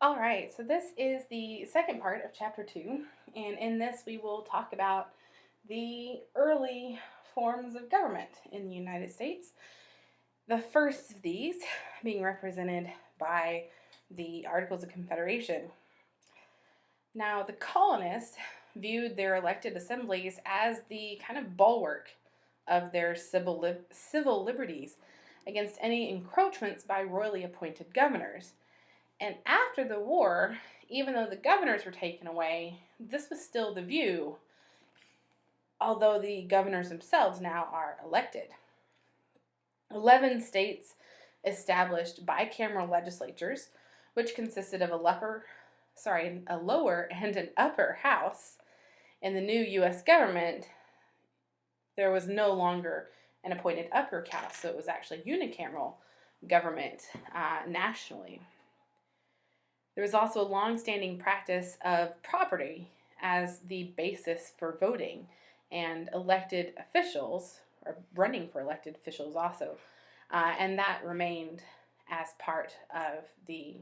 All right, so this is the second part of chapter 2, and in this we will talk about the early forms of government in the United States. The first of these being represented by the Articles of Confederation. Now, the colonists viewed their elected assemblies as the kind of bulwark of their civil liberties against any encroachments by royally appointed governors. And after the war, even though the governors were taken away, this was still the view, although the governors themselves now are elected. 11 states established bicameral legislatures, which consisted of a lower and an upper house. In the new U.S. government, there was no longer an appointed upper house, so it was actually unicameral government nationally. There was also a long-standing practice of property as the basis for voting, and elected officials, or running for elected officials also, and that remained as part of the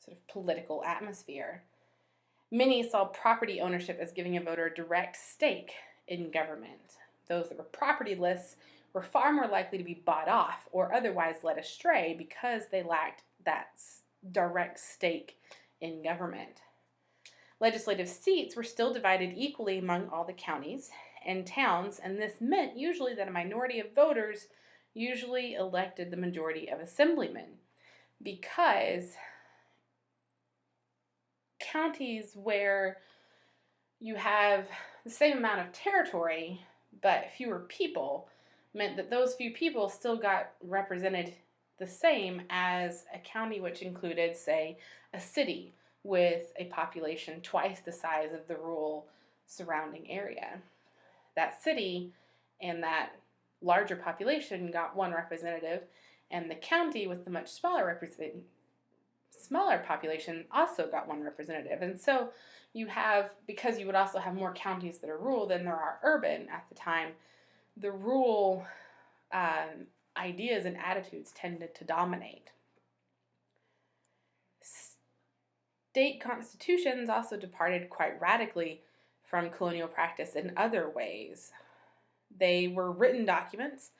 sort of political atmosphere. Many saw property ownership as giving a voter a direct stake in government. Those that were propertyless were far more likely to be bought off or otherwise led astray because they lacked that direct stake in government. Legislative seats were still divided equally among all the counties and towns, and this meant usually that a minority of voters usually elected the majority of assemblymen, because counties where you have the same amount of territory but fewer people meant that those few people still got represented the same as a county which included, say, a city with a population twice the size of the rural surrounding area. That city and that larger population got one representative, and the county with the much smaller population also got one representative. And so you have, because you would also have more counties that are rural than there are urban at the time, the rural ideas and attitudes tended to dominate. State constitutions also departed quite radically from colonial practice in other ways. They were written documents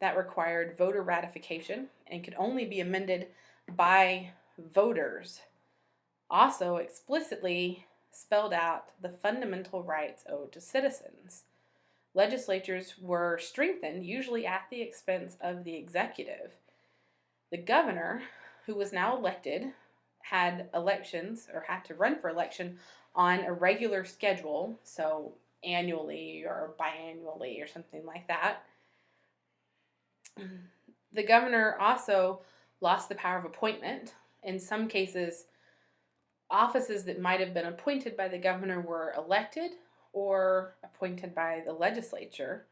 that required voter ratification and could only be amended by voters. Also explicitly spelled out the fundamental rights owed to citizens. Legislatures were strengthened, usually at the expense of the executive. The governor, who was now elected, had elections, or had to run for election on a regular schedule, so annually or biannually or something like that. The governor also lost the power of appointment. In some cases, offices that might have been appointed by the governor were elected or appointed by the legislature.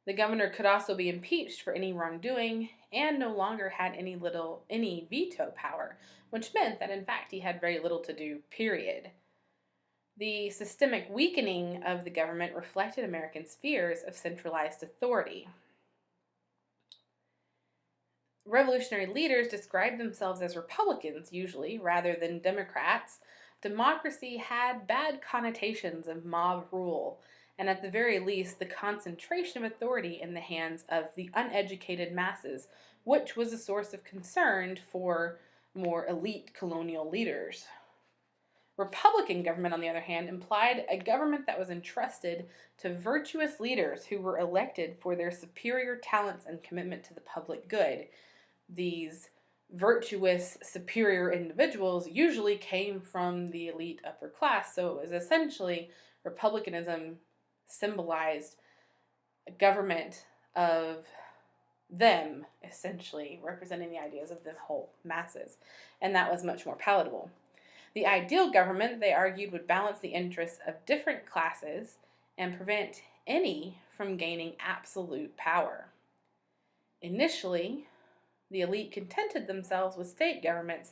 The governor could also be impeached for any wrongdoing and no longer had any veto power, which meant that in fact he had very little to do, period. The systemic weakening of the government reflected Americans' fears of centralized authority. Revolutionary leaders described themselves as Republicans, usually, rather than Democrats. Democracy had bad connotations of mob rule, and at the very least, the concentration of authority in the hands of the uneducated masses, which was a source of concern for more elite colonial leaders. Republican government, on the other hand, implied a government that was entrusted to virtuous leaders who were elected for their superior talents and commitment to the public good. These virtuous, superior individuals usually came from the elite upper class, so it was essentially republicanism symbolized a government of them, essentially representing the ideas of the whole masses, and that was much more palatable. The ideal government, they argued, would balance the interests of different classes and prevent any from gaining absolute power. Initially, the elite contented themselves with state governments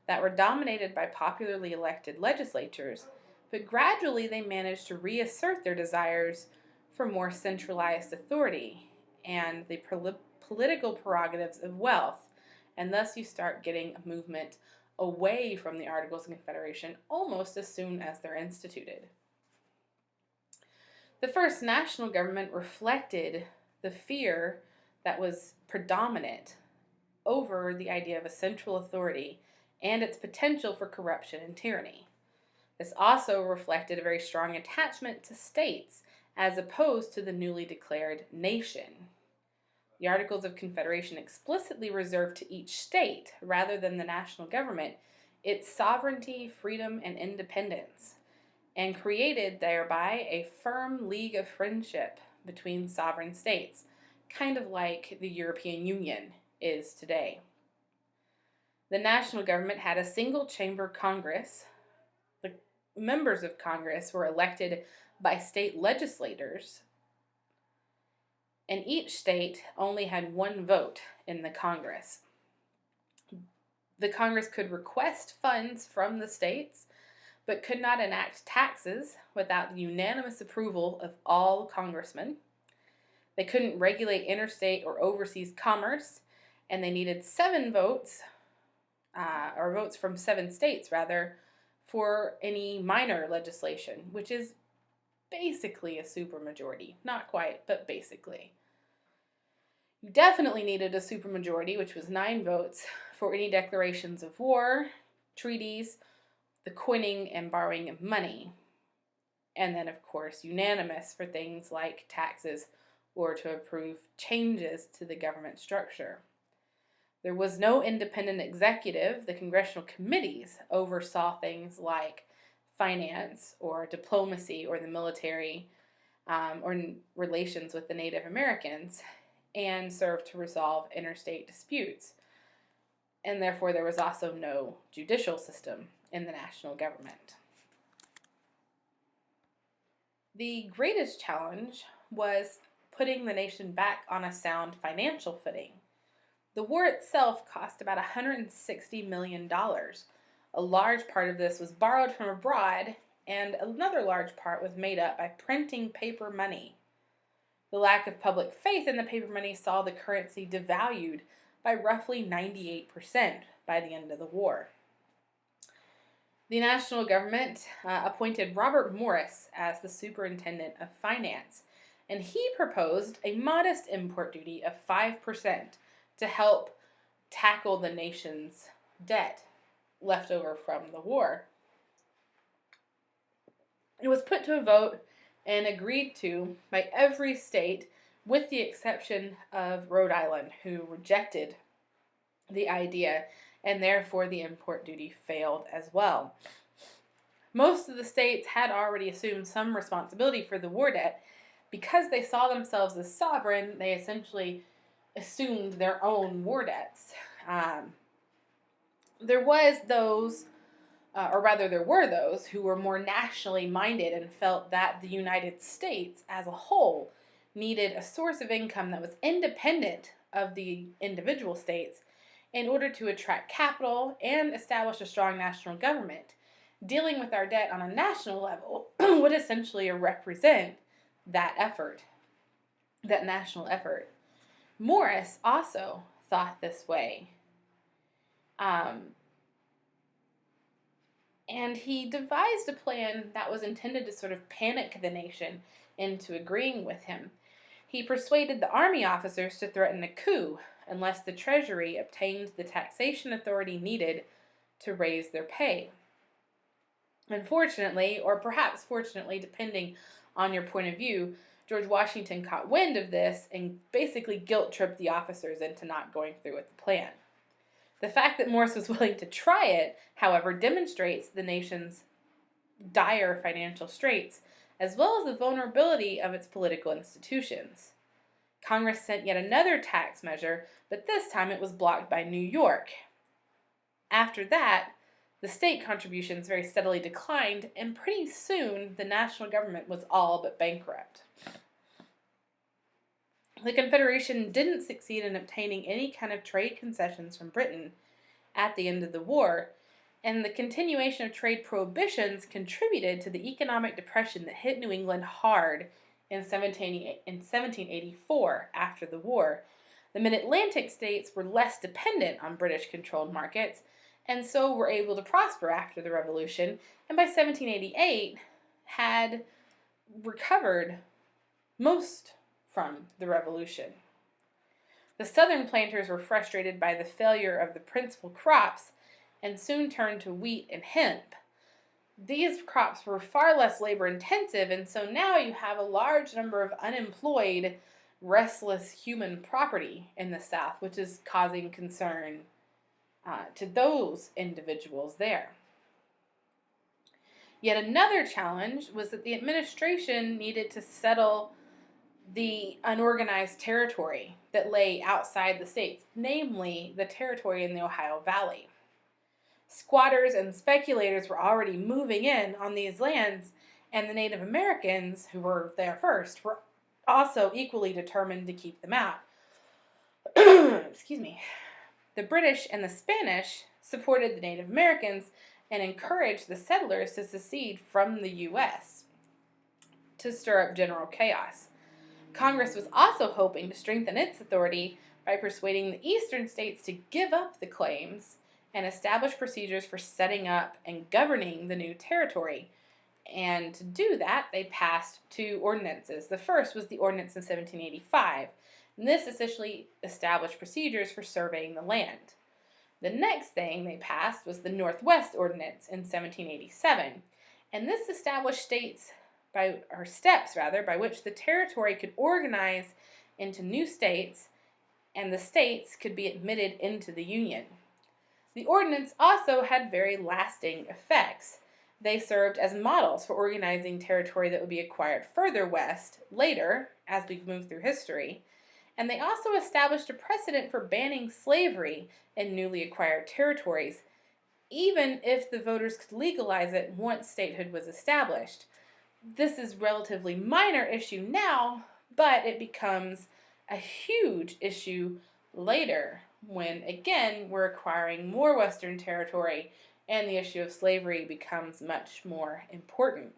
that were dominated by popularly elected legislatures, but gradually they managed to reassert their desires for more centralized authority and the political prerogatives of wealth, and thus you start getting a movement away from the Articles of Confederation almost as soon as they're instituted. The first national government reflected the fear that was predominant over the idea of a central authority and its potential for corruption and tyranny. This also reflected a very strong attachment to states as opposed to the newly declared nation. The Articles of Confederation explicitly reserved to each state, rather than the national government, its sovereignty, freedom, and independence, and created thereby a firm league of friendship between sovereign states, kind of like the European Union is today. The national government had a single chamber Congress. The members of Congress were elected by state legislators, and each state only had one vote in the Congress. The Congress could request funds from the states, but could not enact taxes without the unanimous approval of all congressmen. They couldn't regulate interstate or overseas commerce, and they needed 7 votes, or votes from 7 states, rather, for any minor legislation, which is basically a supermajority. Not quite, but basically. You definitely needed a supermajority, which was 9 votes, for any declarations of war, treaties, the coining and borrowing of money, and then, of course, unanimous for things like taxes or to approve changes to the government structure. There was no independent executive. The congressional committees oversaw things like finance or diplomacy or the military or relations with the Native Americans, and served to resolve interstate disputes. And therefore, there was also no judicial system in the national government. The greatest challenge was putting the nation back on a sound financial footing. The war itself cost about $160 million. A large part of this was borrowed from abroad, and another large part was made up by printing paper money. The lack of public faith in the paper money saw the currency devalued by roughly 98% by the end of the war. The national government appointed Robert Morris as the superintendent of finance, and he proposed a modest import duty of 5% to help tackle the nation's debt left over from the war. It was put to a vote and agreed to by every state, with the exception of Rhode Island, who rejected the idea, and therefore the import duty failed as well. Most of the states had already assumed some responsibility for the war debt. Because they saw themselves as sovereign, they essentially assumed their own war debts. There were those who were more nationally minded and felt that the United States as a whole needed a source of income that was independent of the individual states in order to attract capital and establish a strong national government. Dealing with our debt on a national level would essentially represent that effort, that national effort. Morris also thought this way. And he devised a plan that was intended to sort of panic the nation into agreeing with him. He persuaded the army officers to threaten a coup unless the Treasury obtained the taxation authority needed to raise their pay. Unfortunately, or perhaps fortunately, depending on your point of view, George Washington caught wind of this and basically guilt-tripped the officers into not going through with the plan. The fact that Morris was willing to try it, however, demonstrates the nation's dire financial straits, as well as the vulnerability of its political institutions. Congress sent yet another tax measure, but this time it was blocked by New York. After that, the state contributions very steadily declined, and pretty soon the national government was all but bankrupt. The Confederation didn't succeed in obtaining any kind of trade concessions from Britain at the end of the war, and the continuation of trade prohibitions contributed to the economic depression that hit New England hard in 1784 after the war. The mid-Atlantic states were less dependent on British-controlled markets, and so were able to prosper after the Revolution, and by 1788 had recovered most from the Revolution. The Southern planters were frustrated by the failure of the principal crops and soon turned to wheat and hemp. These crops were far less labor intensive, and so now you have a large number of unemployed, restless human property in the South, which is causing concern to those individuals there. Yet another challenge was that the administration needed to settle the unorganized territory that lay outside the states, namely the territory in the Ohio Valley. Squatters and speculators were already moving in on these lands, and the Native Americans, who were there first, were also equally determined to keep them out. Excuse me. The British and the Spanish supported the Native Americans and encouraged the settlers to secede from the U.S. to stir up general chaos. Congress was also hoping to strengthen its authority by persuading the eastern states to give up the claims and establish procedures for setting up and governing the new territory. And to do that, they passed two ordinances. The first was the ordinance in 1785, and this essentially established procedures for surveying the land. The next thing they passed was the Northwest Ordinance in 1787, and this established steps by which the territory could organize into new states, and the states could be admitted into the Union. The ordinance also had very lasting effects. They served as models for organizing territory that would be acquired further west later as we move through history, and they also established a precedent for banning slavery in newly acquired territories, even if the voters could legalize it once statehood was established. This is a relatively minor issue now, but it becomes a huge issue later when, again, we're acquiring more Western territory and the issue of slavery becomes much more important.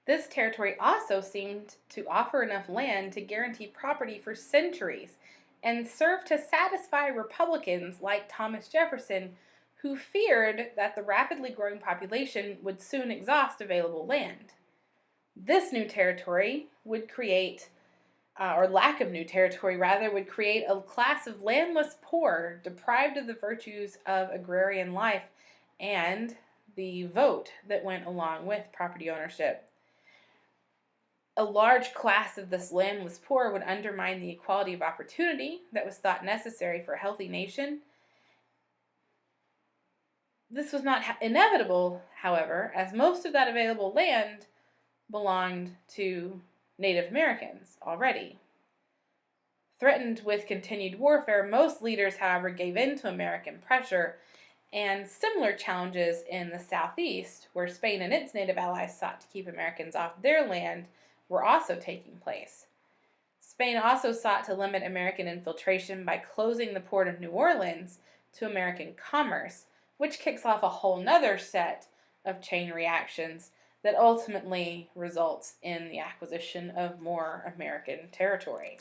This territory also seemed to offer enough land to guarantee property for centuries and served to satisfy Republicans like Thomas Jefferson, who feared that the rapidly growing population would soon exhaust available land. This new territory would create, or lack of new territory rather, would create a class of landless poor deprived of the virtues of agrarian life and the vote that went along with property ownership. A large class of this landless poor would undermine the equality of opportunity that was thought necessary for a healthy nation. This was not inevitable, however, as most of that available land belonged to Native Americans already. Threatened with continued warfare, most leaders, however, gave in to American pressure, and similar challenges in the Southeast, where Spain and its native allies sought to keep Americans off their land, were also taking place. Spain also sought to limit American infiltration by closing the port of New Orleans to American commerce, which kicks off a whole nother set of chain reactions that ultimately results in the acquisition of more American territory.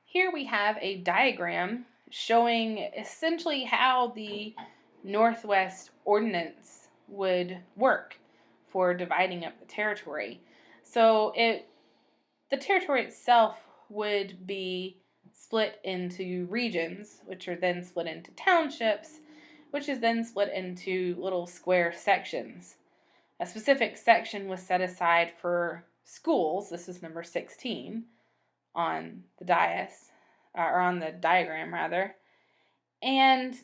Here we have a diagram showing essentially how the Northwest Ordinance would work for dividing up the territory. So the territory itself would be split into regions, which are then split into townships, which is then split into little square sections. A specific section was set aside for schools. This is number 16 on the dais, or on the diagram rather. And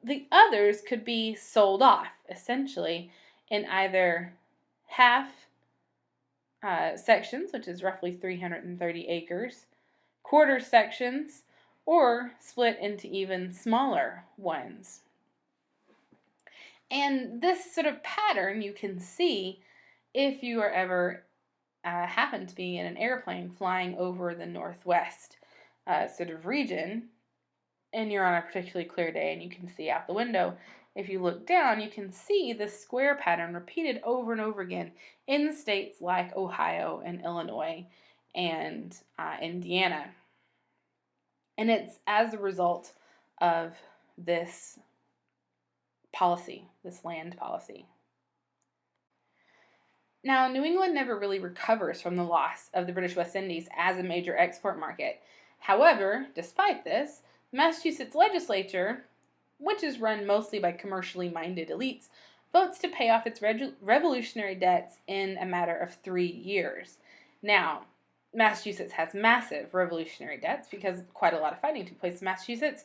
the others could be sold off, essentially, in either half sections, which is roughly 330 acres, quarter sections, or split into even smaller ones. And this sort of pattern you can see if you are ever happen to be in an airplane flying over the Northwest sort of region, and you're on a particularly clear day and you can see out the window. If you look down, you can see this square pattern repeated over and over again in states like Ohio and Illinois and Indiana. And it's as a result of this policy, this land policy. Now, New England never really recovers from the loss of the British West Indies as a major export market. However, despite this, the Massachusetts legislature, which is run mostly by commercially minded elites, votes to pay off its revolutionary debts in a matter of 3 years. Now, Massachusetts has massive revolutionary debts because quite a lot of fighting took place in Massachusetts,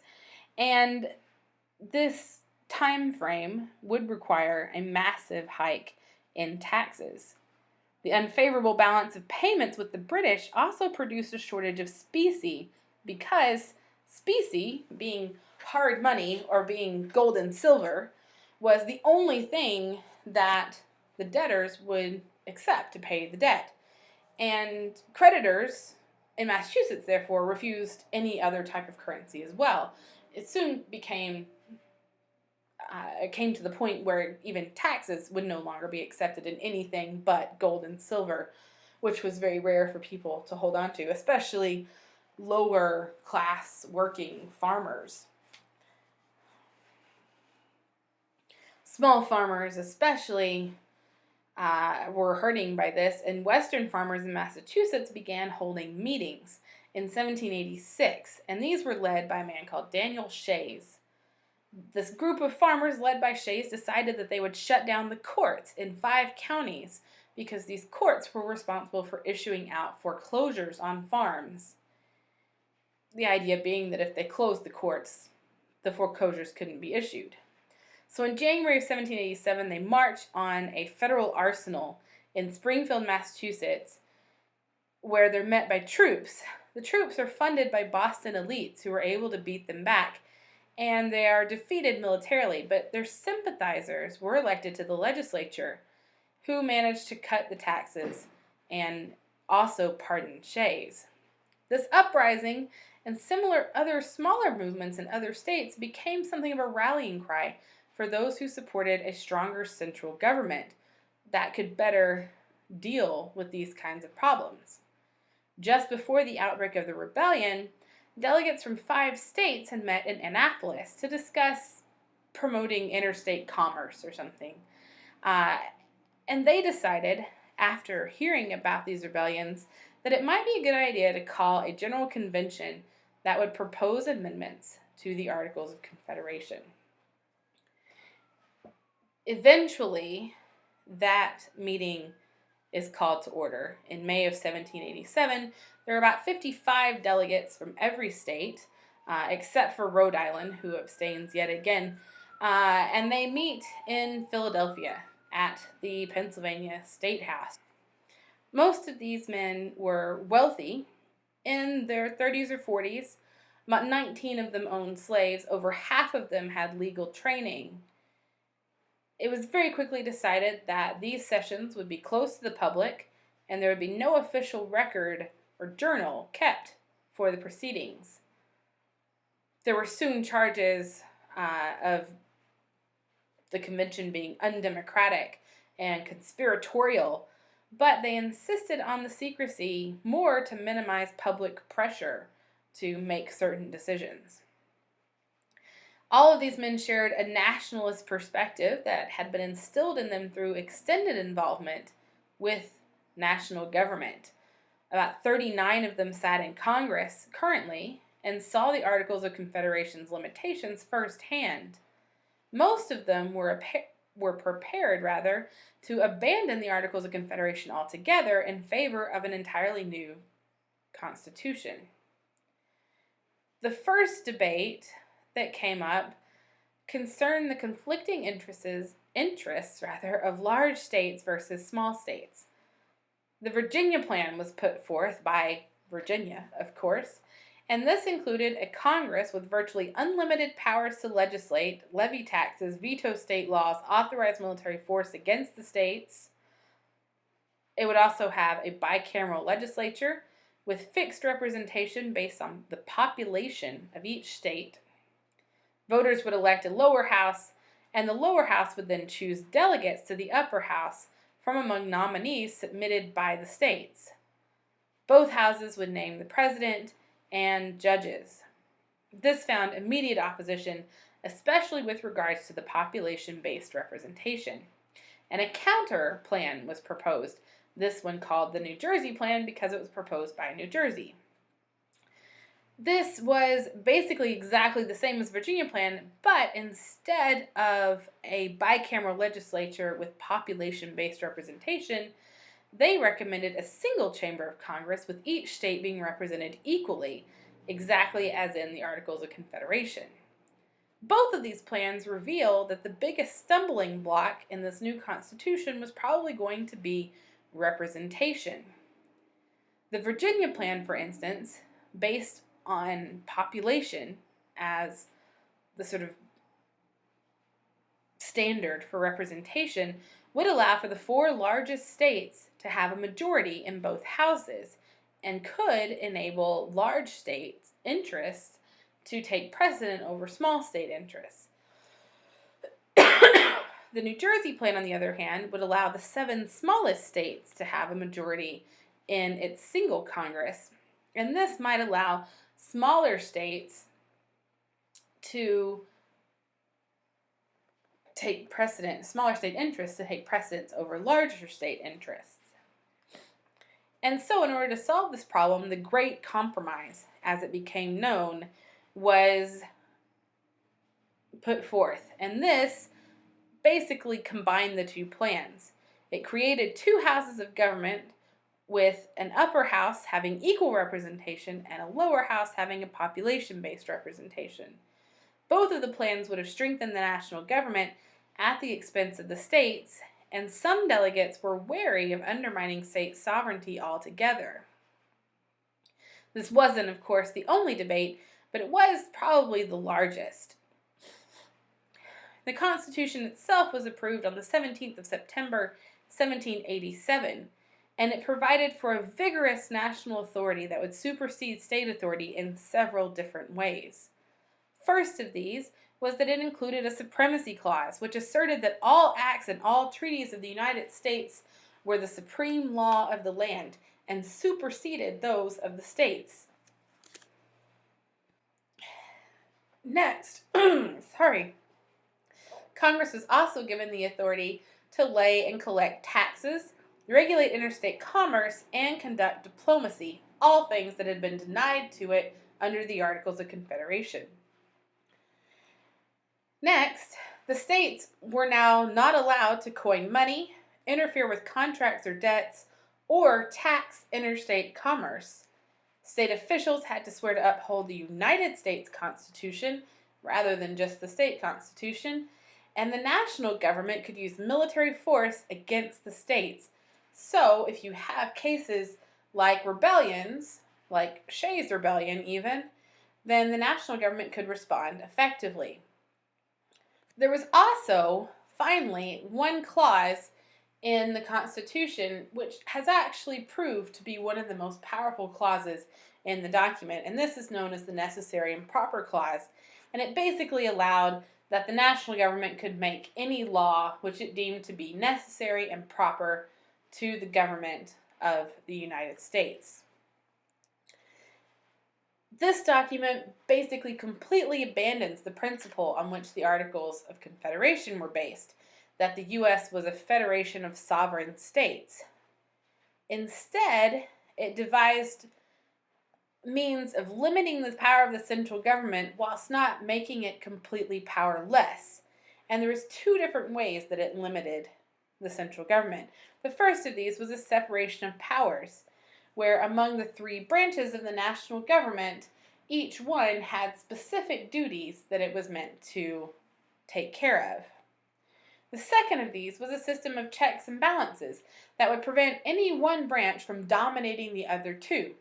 and this time frame would require a massive hike in taxes. The unfavorable balance of payments with the British also produced a shortage of specie because specie, being hard money or being gold and silver, was the only thing that the debtors would accept to pay the debt. And creditors in Massachusetts, therefore, refused any other type of currency as well. It soon came to the point where even taxes would no longer be accepted in anything but gold and silver, which was very rare for people to hold on to, especially lower class working farmers. Small farmers especially were hurting by this, and Western farmers in Massachusetts began holding meetings in 1786, and these were led by a man called Daniel Shays. This group of farmers led by Shays decided that they would shut down the courts in 5 counties because these courts were responsible for issuing out foreclosures on farms. The idea being that if they closed the courts, the foreclosures couldn't be issued. So in January of 1787, they marched on a federal arsenal in Springfield, Massachusetts, where they're met by troops. The troops are funded by Boston elites who were able to beat them back, and they are defeated militarily, but their sympathizers were elected to the legislature, who managed to cut the taxes and also pardon Shays. This uprising and similar other smaller movements in other states became something of a rallying cry for those who supported a stronger central government that could better deal with these kinds of problems. Just before the outbreak of the rebellion, delegates from 5 states had met in Annapolis to discuss promoting interstate commerce or something. And they decided, after hearing about these rebellions, that it might be a good idea to call a general convention that would propose amendments to the Articles of Confederation. Eventually, that meeting is called to order. In May of 1787, there are about 55 delegates from every state, except for Rhode Island, who abstains yet again, and they meet in Philadelphia at the Pennsylvania State House. Most of these men were wealthy, in their 30s or 40s. About 19 of them owned slaves. Over half of them had legal training. It was very quickly decided that these sessions would be closed to the public, and there would be no official record or journal kept for the proceedings. There were soon charges of the convention being undemocratic and conspiratorial, but they insisted on the secrecy more to minimize public pressure to make certain decisions. All of these men shared a nationalist perspective that had been instilled in them through extended involvement with national government. About 39 of them sat in Congress currently and saw the Articles of Confederation's limitations firsthand. Most of them were prepared to abandon the Articles of Confederation altogether in favor of an entirely new constitution. The first debate that came up concerned the conflicting interests of large states versus small states. The Virginia Plan was put forth by Virginia, of course, and this included a Congress with virtually unlimited powers to legislate, levy taxes, veto state laws, authorize military force against the states. It would also have a bicameral legislature with fixed representation based on the population of each state. Voters would elect a lower house, and the lower house would then choose delegates to the upper house from among nominees submitted by the states. Both houses would name the president and judges. This found immediate opposition, especially with regards to the population-based representation. And a counter plan was proposed, this one called the New Jersey Plan because it was proposed by New Jersey. This was basically exactly the same as Virginia Plan, but instead of a bicameral legislature with population-based representation, they recommended a single chamber of Congress with each state being represented equally, exactly as in the Articles of Confederation. Both of these plans reveal that the biggest stumbling block in this new Constitution was probably going to be representation. The Virginia Plan, for instance, based on population as the sort of standard for representation, would allow for the 4 largest states to have a majority in both houses and could enable large states' interests to take precedent over small state interests. The New Jersey Plan, on the other hand, would allow the 7 smallest states to have a majority in its single Congress, and this might allow smaller states to take precedent, smaller state interests to take precedence over larger state interests. And so in order to solve this problem, the Great Compromise, as it became known, was put forth. And this basically combined the 2 plans. It created 2 houses of government with an upper house having equal representation and a lower house having a population-based representation. Both of the plans would have strengthened the national government at the expense of the states, and some delegates were wary of undermining state sovereignty altogether. This wasn't, of course, the only debate, but it was probably the largest. The Constitution itself was approved on the 17th of September, 1787, and it provided for a vigorous national authority that would supersede state authority in several different ways. First of these was that it included a supremacy clause, which asserted that all acts and all treaties of the United States were the supreme law of the land and superseded those of the states. Next, Congress was also given the authority to lay and collect taxes, regulate interstate commerce, and conduct diplomacy, all things that had been denied to it under the Articles of Confederation. Next, the states were now not allowed to coin money, interfere with contracts or debts, or tax interstate commerce. State officials had to swear to uphold the United States Constitution rather than just the state constitution, and the national government could use military force against the states. So, if you have cases like rebellions, like Shays' Rebellion even, then the national government could respond effectively. There was also, finally, one clause in the Constitution which has actually proved to be one of the most powerful clauses in the document, and this is known as the Necessary and Proper Clause, and it basically allowed that the national government could make any law which it deemed to be necessary and proper to the government of the United States. This document basically completely abandons the principle on which the Articles of Confederation were based, that the U.S. was a federation of sovereign states. Instead, it devised means of limiting the power of the central government whilst not making it completely powerless. And there was 2 different ways that it limited the central government. The first of these was a separation of powers, where among the 3 branches of the national government, each one had specific duties that it was meant to take care of. The second of these was a system of checks and balances that would prevent any one branch from dominating the other 2.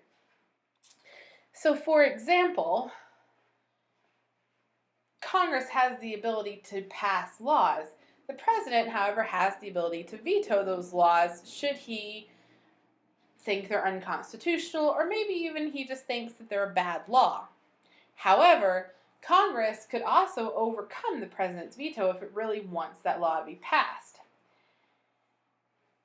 So, for example, Congress has the ability to pass laws. The president, however, has the ability to veto those laws should he think they're unconstitutional, or maybe even he just thinks that they're a bad law. However, Congress could also overcome the president's veto if it really wants that law to be passed.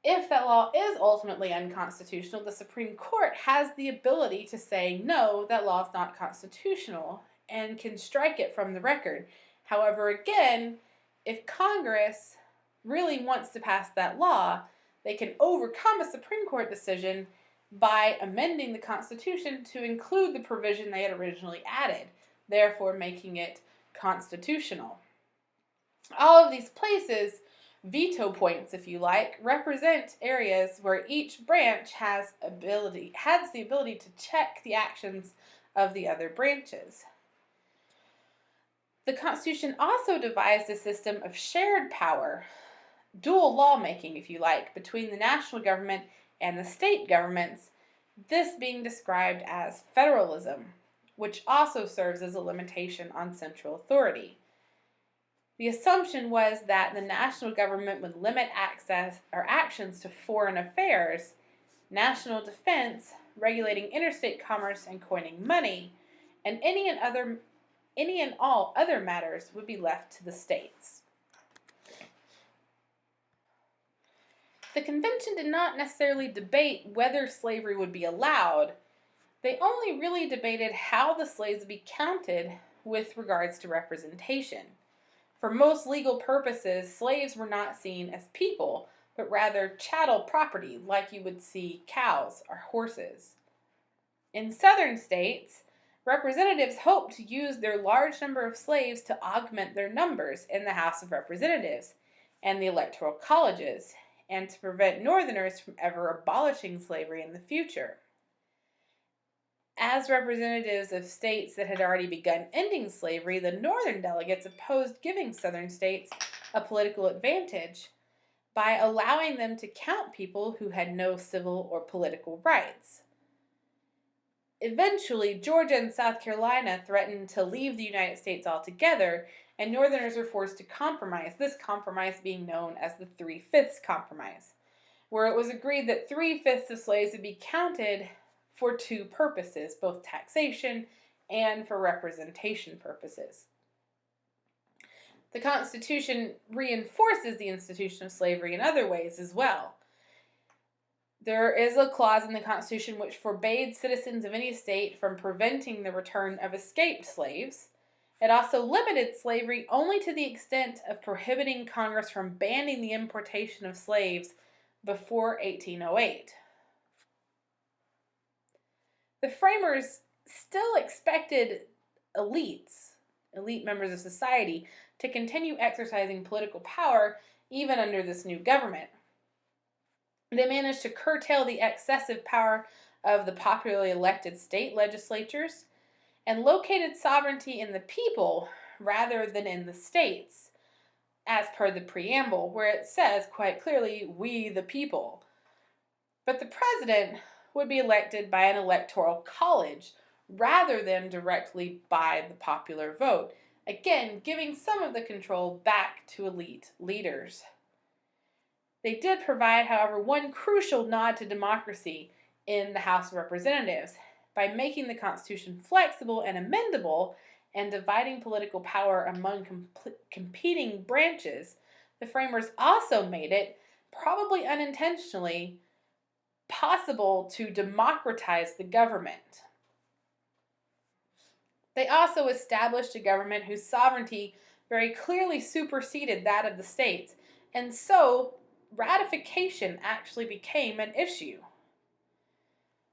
If that law is ultimately unconstitutional, the Supreme Court has the ability to say, no, that law is not constitutional, and can strike it from the record. However, again, if Congress really wants to pass that law, they can overcome a Supreme Court decision by amending the Constitution to include the provision they had originally added, therefore making it constitutional. All of these places, veto points if you like, represent areas where each branch has the ability to check the actions of the other branches. The Constitution also devised a system of shared power, dual lawmaking if you like, between the national government and the state governments, this being described as federalism, which also serves as a limitation on central authority. The assumption was that the national government would limit access or actions to foreign affairs, national defense, regulating interstate commerce and coining money, and any and all other matters would be left to the states. The convention did not necessarily debate whether slavery would be allowed. They only really debated how the slaves would be counted with regards to representation. For most legal purposes, slaves were not seen as people, but rather chattel property, like you would see cows or horses. In southern states, representatives hoped to use their large number of slaves to augment their numbers in the House of Representatives and the electoral colleges, and to prevent Northerners from ever abolishing slavery in the future. As representatives of states that had already begun ending slavery, the Northern delegates opposed giving Southern states a political advantage by allowing them to count people who had no civil or political rights. Eventually, Georgia and South Carolina threatened to leave the United States altogether, and Northerners were forced to compromise, this compromise being known as the 3/5 Compromise, where it was agreed that 3/5 of slaves would be counted for two purposes, both taxation and for representation purposes. The Constitution reinforces the institution of slavery in other ways as well. There is a clause in the Constitution which forbade citizens of any state from preventing the return of escaped slaves. It also limited slavery only to the extent of prohibiting Congress from banning the importation of slaves before 1808. The framers still expected elite members of society, to continue exercising political power even under this new government. They managed to curtail the excessive power of the popularly elected state legislatures and located sovereignty in the people rather than in the states, as per the preamble, where it says quite clearly, "We the people." But the president would be elected by an electoral college rather than directly by the popular vote, again giving some of the control back to elite leaders. They did provide, however, one crucial nod to democracy in the House of Representatives by making the Constitution flexible and amendable and dividing political power among competing branches. The framers also made it, probably unintentionally, possible to democratize the government. They also established a government whose sovereignty very clearly superseded that of the states, and so ratification actually became an issue.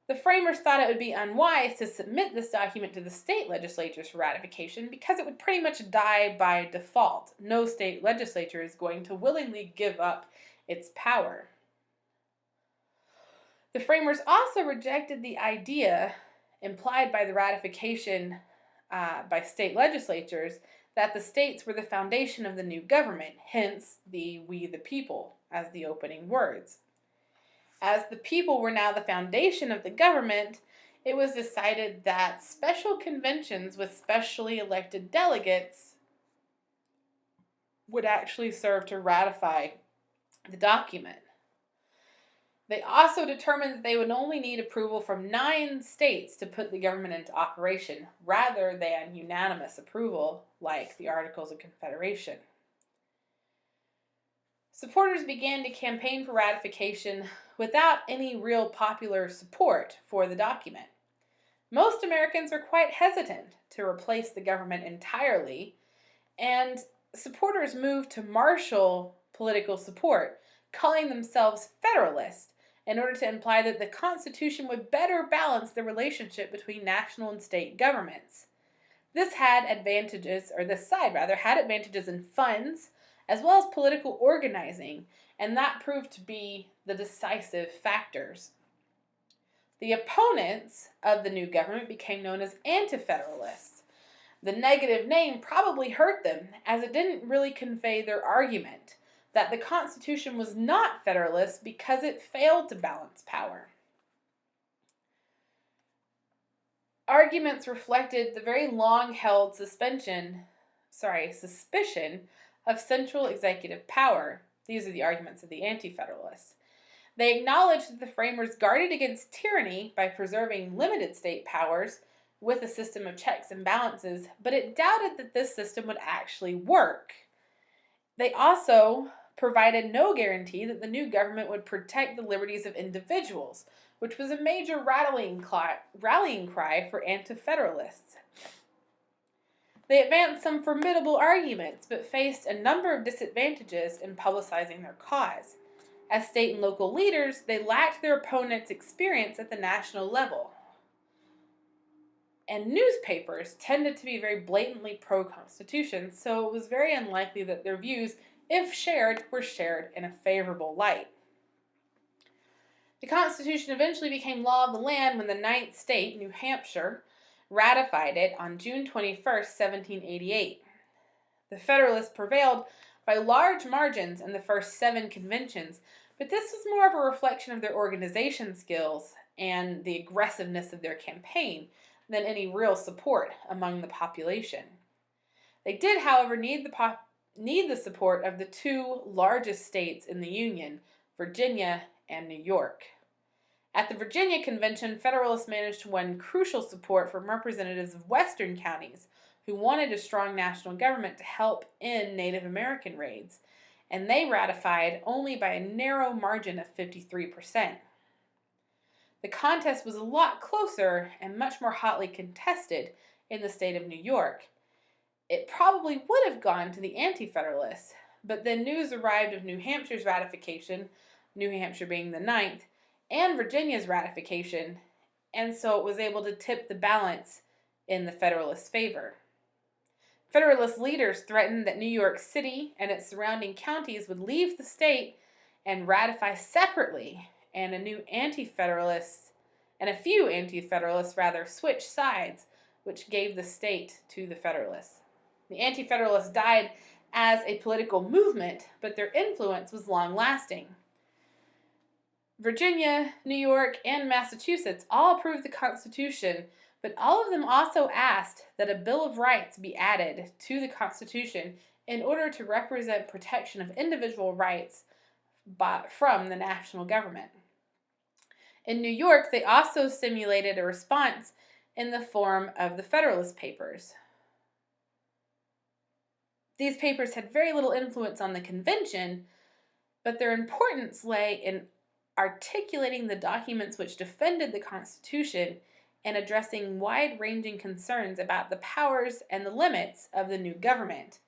The framers thought it would be unwise to submit this document to the state legislatures for ratification because it would pretty much die by default. No state legislature is going to willingly give up its power. The framers also rejected the idea implied by the ratification by state legislatures that the states were the foundation of the new government, hence the "we the people" as the opening words. As the people were now the foundation of the government, it was decided that special conventions with specially elected delegates would actually serve to ratify the document. They also determined that they would only need approval from 9 states to put the government into operation, rather than unanimous approval like the Articles of Confederation. Supporters began to campaign for ratification without any real popular support for the document. Most Americans were quite hesitant to replace the government entirely, and supporters moved to marshal political support, calling themselves Federalists, in order to imply that the Constitution would better balance the relationship between national and state governments. This had advantages, or this side rather, had advantages in funds as well as political organizing, and that proved to be the decisive factors. The opponents of the new government became known as anti-federalists. The negative name probably hurt them, as it didn't really convey their argument that the Constitution was not federalist because it failed to balance power. Arguments reflected the very long-held suspicion of central executive power. These are the arguments of the Anti-Federalists. They acknowledged that the framers guarded against tyranny by preserving limited state powers with a system of checks and balances, but it doubted that this system would actually work. They also provided no guarantee that the new government would protect the liberties of individuals, which was a major rallying cry for anti-federalists. They advanced some formidable arguments, but faced a number of disadvantages in publicizing their cause. As state and local leaders, they lacked their opponents' experience at the national level. And newspapers tended to be very blatantly pro-Constitution, so it was very unlikely that their views, if shared, were shared in a favorable light. The Constitution eventually became law of the land when the ninth state, New Hampshire, ratified it on June 21, 1788. The Federalists prevailed by large margins in the first 7 conventions, but this was more of a reflection of their organization skills and the aggressiveness of their campaign than any real support among the population. They did, however, need the support of the 2 largest states in the Union, Virginia and New York. At the Virginia Convention, Federalists managed to win crucial support from representatives of western counties who wanted a strong national government to help end Native American raids, and they ratified only by a narrow margin of 53%. The contest was a lot closer and much more hotly contested in the state of New York. It probably would have gone to the Anti-Federalists, but then news arrived of New Hampshire's ratification, New Hampshire being the 9th, and Virginia's ratification, and so it was able to tip the balance in the Federalists' favor. Federalist leaders threatened that New York City and its surrounding counties would leave the state and ratify separately, and a few Anti-Federalists switched sides, which gave the state to the Federalists. The Anti-Federalists died as a political movement, but their influence was long-lasting. Virginia, New York, and Massachusetts all approved the Constitution, but all of them also asked that a Bill of Rights be added to the Constitution in order to represent protection of individual rights from the national government. In New York, they also simulated a response in the form of the Federalist Papers. These papers had very little influence on the convention, but their importance lay in articulating the documents which defended the Constitution and addressing wide-ranging concerns about the powers and the limits of the new government,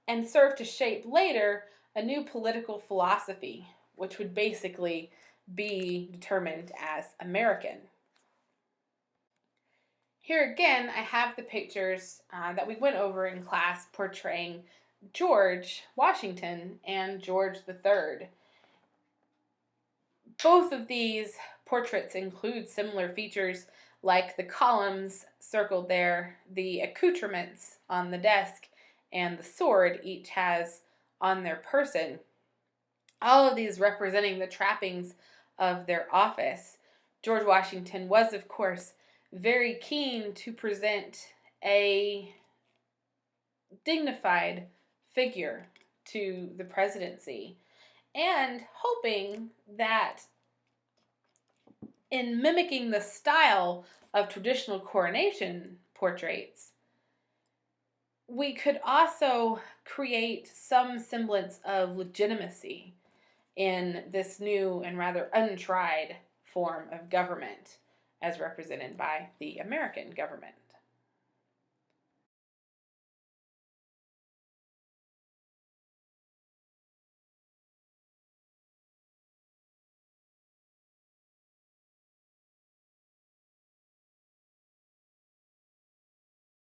and served to shape later a new political philosophy, which would basically be determined as American. Here again, I have the pictures that we went over in class portraying George Washington and George III. Both of these portraits include similar features like the columns circled there, the accoutrements on the desk, and the sword each has on their person. All of these representing the trappings of their office. George Washington was, of course, very keen to present a dignified figure to the presidency, and hoping that in mimicking the style of traditional coronation portraits, we could also create some semblance of legitimacy in this new and rather untried form of government. as represented by the American government.